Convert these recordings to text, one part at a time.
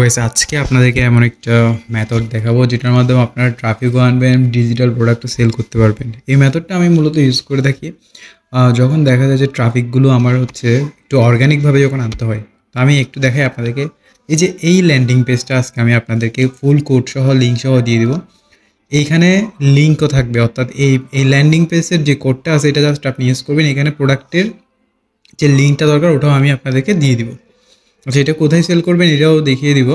Guys আজকে আপনাদেরকে এমন একটা মেথড দেখাবো যেটার মাধ্যমে আপনারা ট্রাফিকও আনবেন, ডিজিটাল প্রোডাক্টও সেল করতে পারবেন। এই মেথডটা আমি মূলত ইউজ করে থাকি যখন দেখা যায় যে ট্রাফিকগুলো আমার হচ্ছে একটু অর্গানিকভাবে যখন আনতে হয়। তো আমি একটু দেখাই আপনাদেরকে। এই যে এই ল্যান্ডিং পেজটা আজকে আমি আপনাদেরকে ফুল কোড সহ লিঙ্ক সহ দিয়ে দিব। এইখানে লিঙ্কও থাকবে, অর্থাৎ এই ল্যান্ডিং পেজের যে কোডটা আছে এটা জাস্ট আপনি ইউজ করবেন। এখানে প্রোডাক্টের যে লিঙ্কটা দরকার ওটাও আমি আপনাদেরকে দিয়ে দিব। আচ্ছা, এটা কোথায় সেল করবেন এটাও দেখিয়ে দিব।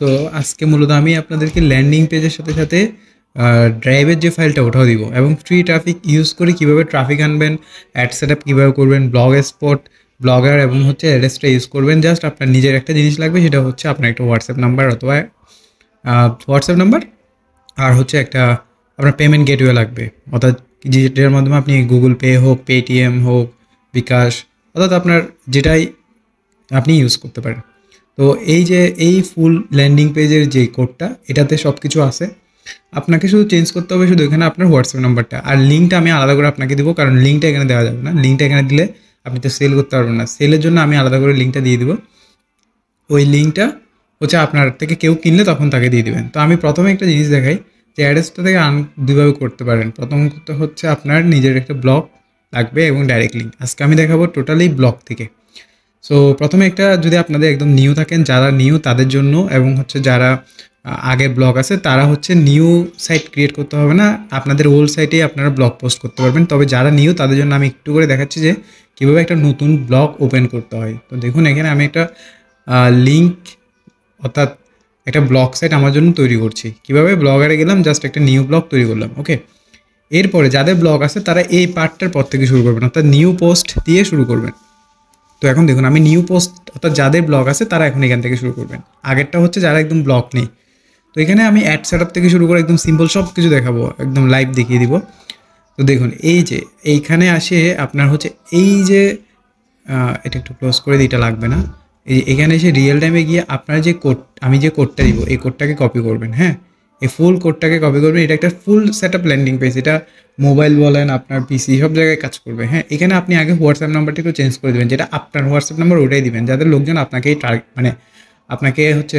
তো আজকে মূলত আমি আপনাদেরকে ল্যান্ডিং পেজের সাথে সাথে ড্রাইভের যে ফাইলটা ওটাও দিব, এবং ফ্রি ট্রাফিক ইউজ করে কীভাবে ট্রাফিক আনবেন, অ্যাড সেট আপ কীভাবে করবেন, ব্লগ স্পট, ব্লগার এবং হচ্ছে অ্যাড্রেসটা ইউজ করবেন। জাস্ট আপনার নিজের একটা জিনিস লাগবে, সেটা হচ্ছে আপনার একটা হোয়াটসঅ্যাপ নাম্বার অথবা হোয়াটসঅ্যাপ নাম্বার, আর হচ্ছে একটা আপনার পেমেন্ট গেটওয়ে লাগবে, অর্থাৎ যেটার মাধ্যমে আপনি গুগল পে হোক, পেটিএম হোক, বিকাশ, অর্থাৎ আপনার যেটাই আপনি ইউজ করতে পারেন। তো এই যে এই ফুল ল্যান্ডিং পেজের যে কোডটা, এটাতে সব কিছু আছে। আপনাকে শুধু চেঞ্জ করতে হবে শুধু এখানে আপনার হোয়াটসঅ্যাপ নাম্বারটা, আর লিঙ্কটা আমি আলাদা করে আপনাকে দিব, কারণ লিঙ্কটা এখানে দেওয়া যাবে না। লিঙ্কটা এখানে দিলে আপনি তো সেল করতে পারবেন না। সেলের জন্য আমি আলাদা করে লিঙ্কটা দিয়ে দিব। ওই লিঙ্কটা হচ্ছে আপনার থেকে কেউ কিনলে তখন তাকে দিয়ে দিবেন। তো আমি প্রথমে একটা জিনিস দেখাই যে অ্যাড্রেসটা থেকে দুইভাবে করতে পারেন। প্রথমত হচ্ছে আপনার নিজের একটা ব্লগ লাগবে এবং ডাইরেক্ট লিঙ্ক। আজকে আমি দেখাবো টোটালি ব্লগ থেকে। সো প্রথমে একটা, যদি আপনাদের একদম নিউ থাকেন, যারা নিউ তাদের জন্য, এবং হচ্ছে যারা আগে ব্লগ আছে তারা হচ্ছে নিউ সাইট ক্রিয়েট করতে হবে না, আপনাদের ওল্ড সাইটেই আপনারা ব্লগ পোস্ট করতে পারবেন। তবে যারা নিউ তাদের জন্য আমি একটু করে দেখাচ্ছি যে কীভাবে একটা নতুন ব্লগ ওপেন করতে হয়। তো দেখুন এখানে আমি একটা লিঙ্ক, অর্থাৎ একটা ব্লগ সাইট আমার জন্য তৈরি করছি। কীভাবে ব্লগারে গেলাম, জাস্ট একটা নিউ ব্লগ তৈরি করলাম। ওকে, এরপরে যাদের ব্লগ আছে তারা এই পার্টটার পর থেকে শুরু করবেন, অর্থাৎ নিউ পোস্ট দিয়ে শুরু করবেন। তো এখন দেখুন আমি নিউ পোস্ট, অর্থাৎ যাদের ব্লগ আছে তারা এখন এখান থেকে শুরু করবেন। আগেরটা হচ্ছে যারা একদম ব্লগ নেই। তো এখানে আমি অ্যাড সেট আপ থেকে শুরু করে একদম সিম্পল সব কিছু দেখাবো, একদম লাইভ দেখিয়ে দিব। তো দেখুন এই যে এইখানে আসে আপনার হচ্ছে এই যে এটা একটু ক্লোজ করে দিই, এটা লাগবে না। এই যে এখানে এসে রিয়েল টাইমে গিয়ে আপনার যে কোড, আমি যে কোডটা দিব এই কোডটাকে কপি করবেন। হ্যাঁ, এই ফুল কোডটাকে কপি করবেন। এটা একটা full set up landing page, এটা মোবাইল বলেন, আপনার পিসি, সব জায়গায় কাজ করবে। হ্যাঁ, এখানে আপনি আগে হোয়াটসঅ্যাপ নাম্বারটা একটু চেঞ্জ করে দেবেন, যেটা আপনার হোয়াটসঅ্যাপ নাম্বার ওটাই দিবেন যাদের লোকজন আপনাকেই মানে আপনাকে হচ্ছে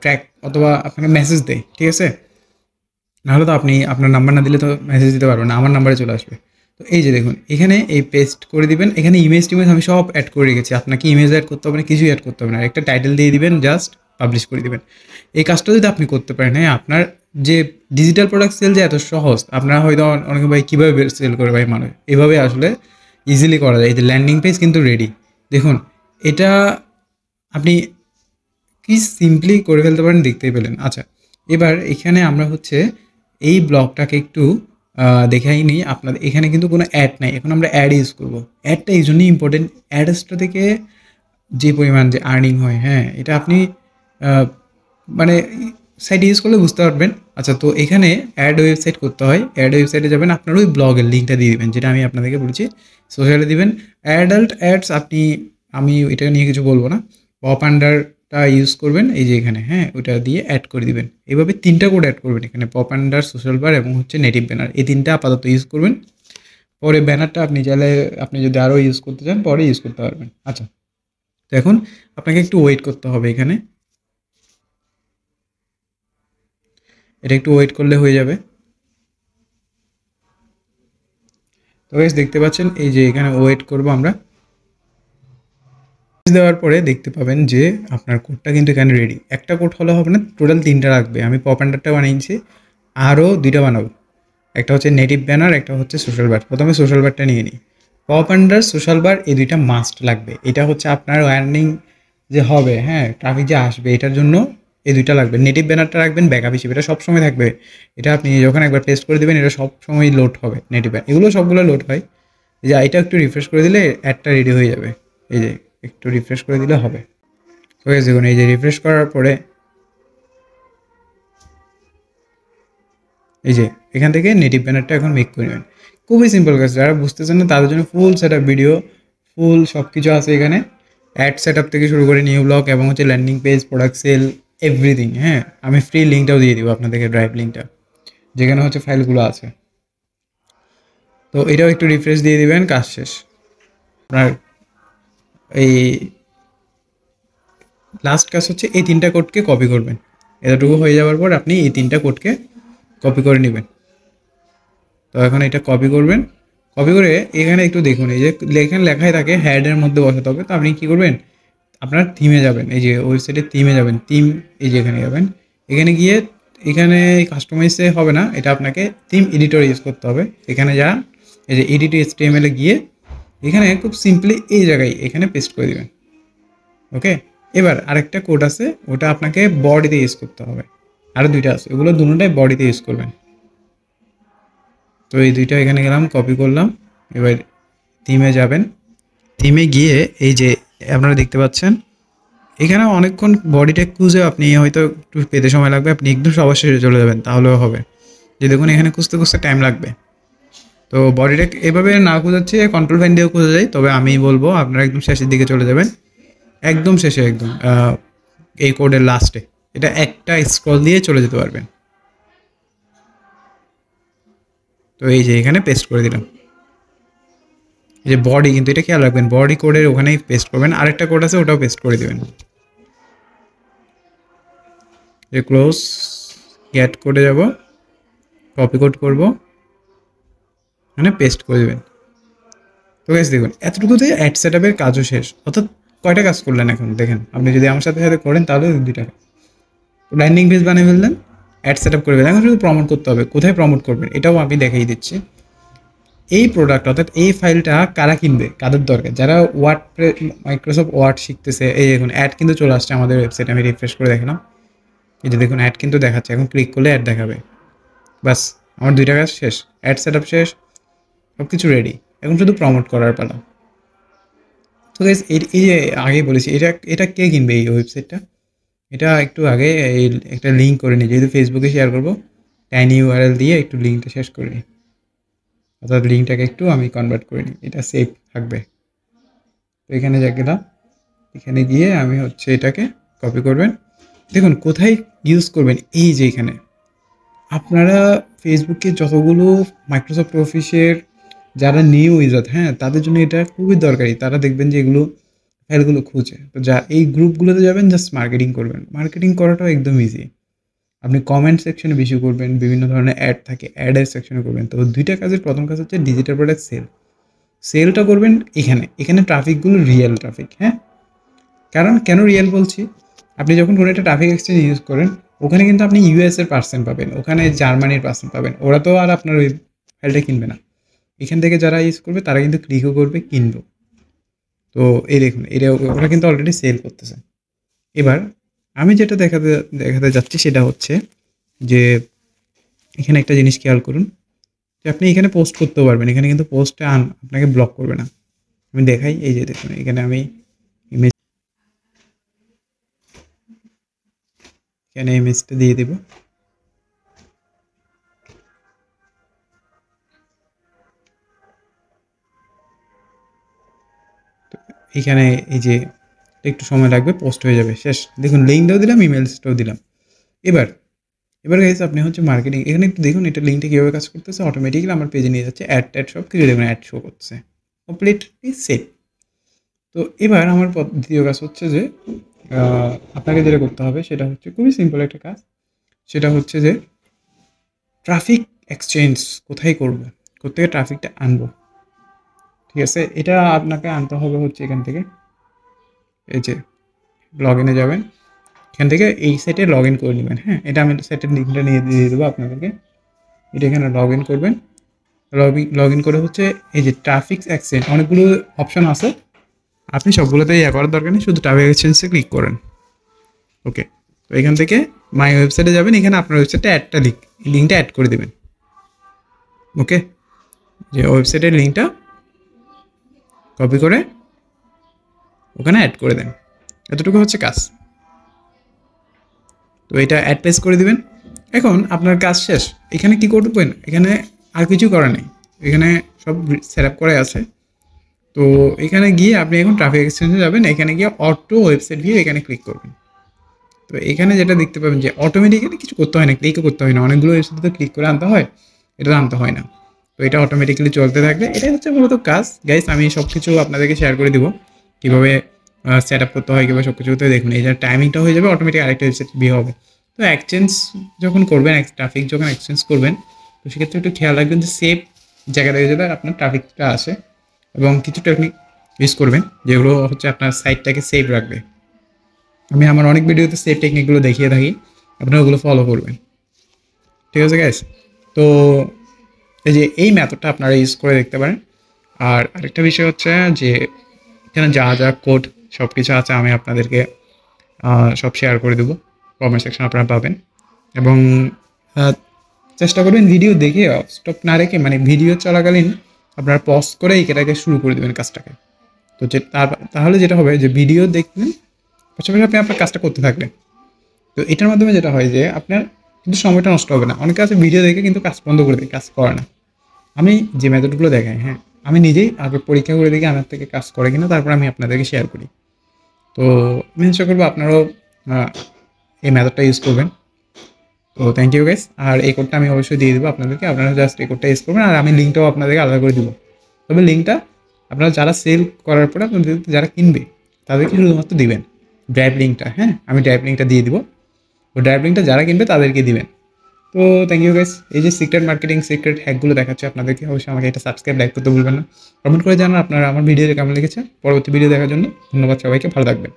ট্র্যাক অথবা আপনাকে মেসেজ দেয়। ঠিক আছে, নাহলে তো আপনি আপনার নাম্বার না দিলে তো মেসেজ দিতে পারবেন না, আমার নাম্বারে চলে আসবে। তো এই যে দেখুন এখানে এই পেস্ট করে দিবেন। এখানে ইমেজ টিমেজ আমি সব অ্যাড করে রেখেছি, আপনাকে ইমেজ অ্যাড করতে হবে না, কিছুই অ্যাড করতে হবে না। একটা টাইটেল দিয়ে দিবেন, জাস্ট পাবলিশ করে দিবেন। এই কাজটা যদি আপনি করতে পারেন, হ্যাঁ, আপনার যে ডিজিটাল প্রোডাক্ট সেল যে এত সহজ, আপনারা হয়তো অনেকে ভাই কীভাবে সেল করে ভাই মানুষ, এভাবে আসলে ইজিলি করা যায়। এই যে ল্যান্ডিং পেজ কিন্তু রেডি। দেখুন এটা আপনি কি সিম্পলি করে ফেলতে পারেন, দেখতেই পেলেন। আচ্ছা, এবার এখানে আমরা হচ্ছে এই ব্লগটাকে একটু দেখাই নিই আপনাদের। এখানে কিন্তু কোনো অ্যাড নাই, এখন আমরা অ্যাড ইউজ করবো। অ্যাডটা এই জন্যই ইম্পর্টেন্ট, অ্যাডসটা থেকে যে পরিমাণ যে আর্নিং হয়, হ্যাঁ, এটা আপনি মানে সাইট ইউজ করলে বুঝতে পারবেন। আচ্ছা, তো এখানে অ্যাড ওয়েবসাইট করতে হয়। অ্যাড ওয়েবসাইটে যাবেন, আপনার ওই ব্লগের লিঙ্কটা দিয়ে দেবেন, যেটা আমি আপনাদেরকে বলছি। সোশ্যালে দিবেন অ্যাডাল্ট অ্যাডস, আমি এটা নিয়ে কিছু বলবো না। পপ আন্ডারটা ইউজ করবেন, এই যে এখানে, হ্যাঁ, ওটা দিয়ে অ্যাড করে দিবেন। এভাবে 3টা কোড অ্যাড করবেন এখানে, পপ আন্ডার, সোশ্যাল বার এবং হচ্ছে নেটিভ ব্যানার। এই 3টা আপাতত ইউজ করবেন। পরে ব্যানারটা আপনি চাইলে, আপনি যদি আরও ইউজ করতে চান পরে ইউজ করতে পারবেন। আচ্ছা, তো এখন আপনাকে একটু ওয়েট করতে হবে এখানে, এটা একটু ওয়েট করলে হয়ে যাবে। তো গাইস দেখতে পাচ্ছেন এই যে এখানে ওয়েট করব আমরা। দেওয়ার পরে দেখতে পাবেন যে আপনার কোডটা কিন্তু এখানে রেডি। একটা কোড হলে হবে না, টোটাল 3টা রাখবে। আমি পপ আন্ডারটা বানিয়েছি, আরও 2টা বানাবো। একটা হচ্ছে নেটিভ ব্যানার, একটা হচ্ছে সোশ্যাল বার। প্রথমে সোশ্যাল বারটা নিয়ে নিই। পপ আন্ডার, সোশ্যাল বার, এই 2টা মাস্ট লাগবে। এটা হচ্ছে আপনার আর্নিং যে হবে, হ্যাঁ, ট্রাফিক যে আসবে, এটার জন্য এই 2টা লাগবে। নেটিভ ব্যানারটা রাখবেন ব্যাকআপ হিসেবে, এটা সবসময় থাকবে। এটা আপনি যখন একবার পেস্ট করে দেবেন এটা সবসময় লোড হবে। নেটিভ ব্যানার এগুলো সবগুলো লোড হয়। এই যে এটা একটু রিফ্রেশ করে দিলে অ্যাডটা রেডি হয়ে যাবে। এই যে একটু রিফ্রেশ করে দিলে হবে। তো দেখুন এই যে রিফ্রেশ করার পরে এই যে এখান থেকে নেটিভ ব্যানারটা এখন মেক করে নেবেন। খুবই সিম্পল কাজ, যারা বুঝতেছেন না তাদের জন্য ফুল সেট আপ ভিডিও, ফুল সব কিছু আছে এখানে। অ্যাড সেট আপ থেকে শুরু করে নিউ ব্লগ এবং হচ্ছে landing page, product sale, everything. হ্যাঁ, আমি ফ্রি লিঙ্কটাও দিয়ে দিব আপনাদেরকে, ড্রাইভ লিঙ্কটা, যেখানে হচ্ছে ফাইলগুলো আছে। তো এটাও একটু রিফ্রেশ দিয়ে দিবেন, কাজ শেষ। আপনার এই লাস্ট কাজ হচ্ছে এই 3টা কোডকে কপি করবেন। এতটুকু হয়ে যাওয়ার পর আপনি এই 3টা কোডকে কপি করে নেবেন। তো এখন এটা কপি করবেন। কপি করে এখানে একটু দেখুন, এই যে এখানে লেখাই থাকে হেডের মধ্যে বসাতে হবে। তো আপনি কী করবেন, আপনার থিমে যাবেন, এই যে ওয়েবসাইটের থিমে যাবেন, থিম এই যে এখানে যাবেন। এখানে গিয়ে এখানে কাস্টমাইজে হবে না, এটা আপনাকে থিম এডিটর ইউজ করতে হবে। এখানে যান, এই যে এডিট HTML গিয়ে এখানে খুব সিম্পলি এই জায়গায় এখানে পেস্ট করে দেবেন। ওকে, এবার আরেকটা কোড আছে, ওটা আপনাকে বডিতে ইউজ করতে হবে। আরও 2টা আছে, ওগুলো দুটোটাই বডিতে ইউজ করবেন। তো এই 2টা এখানে গেলাম, কপি করলাম। এবার থিমে যাবেন, থিমে গিয়ে এই যে আপনারা দেখতে পাচ্ছেন এখানে অনেকক্ষণ বডিটা খুঁজে আপনি হয়তো একটু পেতে সময় লাগবে, আপনি একদম সবার শেষে চলে যাবেন তাহলেও হবে। যে দেখুন এখানে খুঁজতে খুঁজতে টাইম লাগবে। তো বডিটা এভাবে না খুঁজাচ্ছে কন্ট্রোল ফাইন দিয়েও খুঁজে যায়, তবে আমি বলবো আপনারা একদম শেষের দিকে চলে যাবেন, একদম শেষে, একদম এই কোডের লাস্টে। এটা একটা স্ক্রল দিয়ে চলে যেতে পারবেন। তো এই যে এখানে পেস্ট করে দিলাম, এই যে বডি, কিন্তু এটা খেয়াল রাখবেন বডি কোডের ওখানেই পেস্ট করবেন। আরেকটা কোড আছে ওটাও পেস্ট করে দেবেন। যে ক্লোজ, গেট কোডে যাব, কপি কোড করব, মানে পেস্ট করে দেবেন। তো গাইস দেখুন এতটুকুতে অ্যাড সেটআপের কাজও শেষ। অর্থাৎ কয়টা কাজ করলেন এখন দেখেন, আপনি যদি আমার সাথে সাথে করেন তাহলে 2টা। ল্যান্ডিং পেজ বানিয়ে ফেললেন, অ্যাড সেটআপ করে ফেললেন। এখন শুধু প্রমোট করতে হবে, কোথায় প্রমোট করবেন এটাও আমি দেখিয়ে দিচ্ছি। এই প্রোডাক্ট অর্থাৎ এই ফাইলটা কারা কিনবে, কাদের দরকার, যারা মাইক্রোসফট ওয়ার্ড শিখতেছে। এই দেখুন অ্যাড কিন্তু চলে আসছে আমাদের ওয়েবসাইটে, আমি রিফ্রেশ করে দেখলাম, এই যে দেখুন অ্যাড কিন্তু দেখাচ্ছে। এখন ক্লিক করলে অ্যাড দেখাবে। বাস, আমার 2টা কাজ শেষ, অ্যাড সেটআপ শেষ, সব কিছু রেডি। এখন শুধু প্রমোট করার পালা। তো গাইস এই যে আগে বলেছি, এটা কে কিনবে এই ওয়েবসাইটটা, এটা একটু আগে এই একটা লিঙ্ক করে নিই, যেহেতু ফেসবুকে শেয়ার করবো, টাইনি ইউআরএল দিয়ে একটু লিঙ্কটা শেষ করে নিই। অর্থাৎ লিঙ্কটাকে একটু আমি কনভার্ট করে নিই, এটা সেফ থাকবে। তো এখানে যা গেলাম, এখানে গিয়ে আমি হচ্ছে এটাকে কপি করবেন। দেখুন কোথায় ইউজ করবেন, এই যে এখানে আপনারা ফেসবুকে যতগুলো মাইক্রোসফট অফিসের যারা নিউ ইউজার, হ্যাঁ, তাদের জন্য এটা খুবই দরকারি। তারা দেখবেন যে এগুলো ফাইলগুলো খুঁজে, তো যা এই গ্রুপগুলোতে যাবেন, জাস্ট মার্কেটিং করবেন। মার্কেটিং করাটাও একদম ইজি। আপনি কমেন্ট সেকশনে বেশি করবেন, বিভিন্ন ধরনের অ্যাড থাকে, অ্যাডের সেকশনে করবেন। তো 2টা কাজের প্রথম কাজ হচ্ছে ডিজিটাল প্রোডাক্ট সেলটা করবেন এখানে ট্রাফিকগুলো রিয়েল ট্রাফিক, হ্যাঁ। কারণ কেন রিয়েল বলছি, আপনি যখন কোনো একটা ট্রাফিক এক্সচেঞ্জ ইউজ করেন, ওখানে কিন্তু আপনি ইউএস এর পার্সেন্ট পাবেন, ওখানে জার্মানির পার্সেন্ট পাবেন। ওরা তো আর আপনার ওই ফাইলটা কিনবে না। এখান থেকে যারা ইউজ করবে তারা কিন্তু ক্লিকও করবে, কিনবো। তো এই দেখুন এটা ওরা কিন্তু অলরেডি সেল করতেছে। এবার আমি যেটা দেখাতে যাচ্ছি সেটা হচ্ছে যে এখানে একটা জিনিস খেয়াল করুন, যে আপনি এখানে পোস্ট করতেও পারবেন। এখানে কিন্তু পোস্টে আপনাকে ব্লক করবে না। আমি দেখাই, এই যে দেখুন এখানে আমি এখানে ইমেজটা দিয়ে দেব। এখানে এই যে একটু সময় লাগবে, পোস্ট হয়ে যাবে, শেষ। দেখুন লিঙ্কটাও দিলাম, ইমেলসটাও দিলাম। এবার গাইস আপনি হচ্ছে মার্কেটিং, এখানে একটু দেখুন এটা লিঙ্কটা কীভাবে কাজ করতেছে। অটোমেটিক্যালি আমার পেজে নিয়ে যাচ্ছে, অ্যাড সব কিছু দেখুন অ্যাড শো করছে, কমপ্লিটলি সেভ। তো এবার আমার দ্বিতীয় কাজ হচ্ছে যে আপনাকে যেটা করতে হবে সেটা হচ্ছে খুবই সিম্পল একটা কাজ। সেটা হচ্ছে যে ট্রাফিক এক্সচেঞ্জ কোথায় করব, কোথেকে ট্রাফিকটা আনবো, ঠিক আছে। এটা আপনাকে আনতে হবে হচ্ছে এখান থেকে, এই যে লগ ইনে যাবেন, এখান থেকে এই সাইটে লগ ইন করে নেবেন। হ্যাঁ, এটা আমি সাইটের লিঙ্কটা নিয়ে দিয়ে দেবো আপনাদেরকে। এটা এখানে লগ ইন করবেন। লগ ইন করে হচ্ছে এই যে ট্রাফিক এক্সচেঞ্জ, অনেকগুলো অপশান আছে, আপনি সবগুলোতে করার দরকার নেই, শুধু ট্রাফিক এক্সচেঞ্জে ক্লিক করেন। ওকে, তো এখান থেকে মাই ওয়েবসাইটে যাবেন, এখানে আপনার ওয়েবসাইটে লিঙ্কটা অ্যাড করে দেবেন। ওকে, যে ওয়েবসাইটের লিঙ্কটা কপি করে ওখানে অ্যাড করে দেন, এতটুকু হচ্ছে কাজ। তো এটা অ্যাড পেজ করে দিবেন। এখন আপনার কাজ শেষ। এখানে কি করবেন, এখানে আর কিছু করা নেই, এখানে সব সেট আপ করে আছে। তো এখানে গিয়ে আপনি এখন ট্রাফিক এক্সচেঞ্জে যাবেন, এখানে গিয়ে অটো ওয়েবসাইট ভিউ এখানে ক্লিক করবেন। তো এখানে যেটা দেখতে পাবেন যে অটোমেটিক্যালি কিছু করতে হয় না, ক্লিকও করতে হয় না। অনেকগুলো ওয়েবসাইটে ক্লিক করে আনতে হয়, এটা আনতে হয় না। তো এটা অটোমেটিক্যালি চলতে থাকবে, এটাই হচ্ছে মূলত কাজ। গাইস আমি সব কিছু আপনাদেরকে শেয়ার করে দিব, কীভাবে সেট আপ করতে হয় কিংবা সব কিছু করতে হয়, দেখুন এই যে টাইমিংটা হয়ে যাবে অটোমেটিক আরেকটা ওয়েবসাইট বিয়ে হবে। তো এক্সচেঞ্জ যখন করবেন, ট্রাফিক যখন এক্সচেঞ্জ করবেন, তো সেক্ষেত্রে একটু খেয়াল রাখবেন যে সেফ জায়গা থেকে যাতে আপনার ট্রাফিকটা আসে, এবং কিছু টেকনিক ইউজ করবেন যেগুলো হচ্ছে আপনার সাইটটাকে সেফ রাখবে। আমি আমার অনেক ভিডিওতে সেফ টেকনিকগুলো দেখিয়ে থাকি, আপনারা ওগুলো ফলো করবেন। ঠিক আছে গাইস? তো এই যে এই মেথডটা আপনারা ইউজ করে দেখতে পারেন। আর আরেকটা বিষয় হচ্ছে যে এখানে যা যা কোড সব কিছু আছে আমি আপনাদেরকে সব শেয়ার করে দেবো, কমেন্ট সেকশন আপনারা পাবেন। এবং আহ, চেষ্টা করবেন ভিডিও দেখে স্টপ না রেখে, মানে ভিডিও চলাকালীন আপনারা পজ করে এটাকে শুরু করে দেবেন কাজটাকে। তো যে তাহলে যেটা হবে যে ভিডিও দেখবেন, পাশাপাশি আপনি আপনার কাজটা করতে থাকবেন। তো এটার মাধ্যমে যেটা হয় যে আপনার কিন্তু সময়টা নষ্ট হবে না। অনেকে আছে ভিডিও দেখে কিন্তু কাজ বন্ধ করে দেয়, কাজ করে না। আমি যে মেথডগুলো দেখাই, হ্যাঁ, আমি নিজেই আগে পরীক্ষা করে দেখি আমার থেকে কাজ করে কিনা, তারপর আমি আপনাদেরকে শেয়ার করি। তো আমি আশা করবো আপনারাও এই মেথডটা ইউজ করবেন। তো থ্যাংক ইউ গাইস। আর এই কোডটা আমি অবশ্যই দিয়ে দেবো আপনাদেরকে, আপনারা জাস্ট এই কোডটা ইউজ করবেন। আর আমি লিঙ্কটাও আপনাদেরকে আলাদা করে দেবো। তবে লিঙ্কটা আপনারা যারা সেল করার পরে আপনাদের যারা কিনবে তাদেরকে শুধুমাত্র দিবেন ড্রাইভ লিঙ্কটা। হ্যাঁ, আমি ড্রাইভ লিঙ্কটা দিয়ে দিব। তো ড্রাইভ লিঙ্কটা যারা কিনবে তাদেরকে দিবেন। তো থ্যাংক ইউ গাইস। এই যে সিক্রেট মার্কেটিং সিক্রেট হ্যাকগুলো দেখাচ্ছে আপনাদেরকে, অবশ্যই আমাকে এটা সাবস্ক্রাইব লাইক করতে ভুলবেন না। কমেন্ট করে জানান আপনারা আমার ভিডিওটা কেমন লেগেছে। পরবর্তী ভিডিও দেখার জন্য ধন্যবাদ সবাইকে, ভালো থাকবেন।